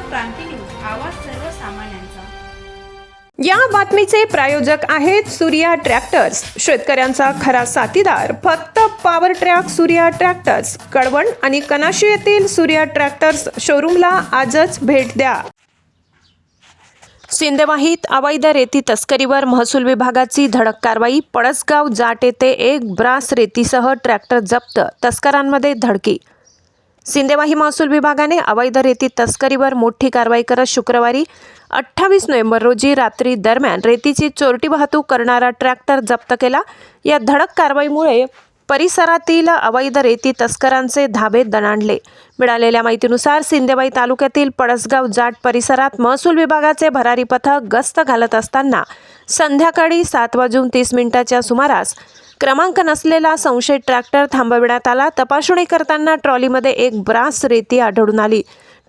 क्रांती news, आवाज सर्वसामान्यांचा। या बातमीचे प्रायोजक आहेत सूर्या ट्रॅक्टर्स, शेतकऱ्यांचा खरा साथीदार फक्त power track Surya tractors, Kalwan आणि कनाशी येथील सूर्या ट्रॅक्टर्स शोरूमला आजच भेट द्या। सिंदेवाहीत अवैध रेती तस्करीवर महसूल विभागाची धडक कारवाई। पळसगाव जाट येथे एक ब्रास रेतीसह ट्रॅक्टर जप्त, तस्करांमध्ये धडकी। सिंदेवाही महसूल विभागाने अवैध रेती तस्करीवर मोठी कारवाई करत शुक्रवारी 28 नोव्हेंबर रोजी रात्री दरम्यान रेतीची चोरटी वाहतूक करणारा ट्रॅक्टर जप्त केला। या धडक कारवाईमुळे परिसरातील अवैध रेती तस्करांचे धाबे दणाणले। मिळालेल्या माहितीनुसार सिंदेवाही तालुक्यातील पळसगाव जाट परिसरात महसूल विभागाचे भरारी पथक गस्त घालत असताना संध्याकाळी 7:30 सुमारास क्रमांक नसलेला संशयित ट्रॅक्टर थांबविण्यात आला। तपासणी करताना ट्रॉलीमध्ये एक ब्रास रेती आढळून आली।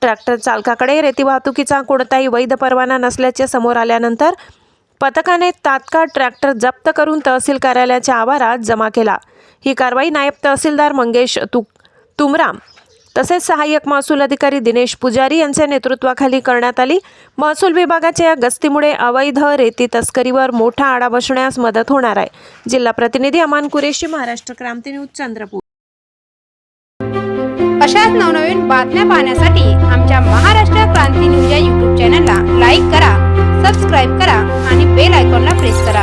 ट्रॅक्टर चालकाकडे रेती वाहतुकीचा कोणताही वैध परवाना नसल्याचे समोर आल्यानंतर पथकाने तात्काळ ट्रॅक्टर जप्त करून तहसील कार्यालयाच्या आवारात जमा केला। ही कारवाई नायब तहसीलदार मंगेश तुमराम तसेच सहाय्यक महसूल अधिकारी दिनेश पुजारी यांच्या नेतृत्वाखाली करण्यात आली। महसूल विभागाच्या या गस्तीमुळे अवैध रेती तस्करीवर मोठा आळा बसण्यास मदत होणार आहे। जिल्हा प्रतिनिधी अमान कुरेशी, महाराष्ट्र क्रांती न्यूज, चंद्रपूर। अशाच नवनवीन बातम्या पाहण्यासाठी आमच्या महाराष्ट्र क्रांती न्यूज या YouTube चॅनलला लाईक करा, सबस्क्राईब करा आणि बेल आयकॉनला प्रेस करा।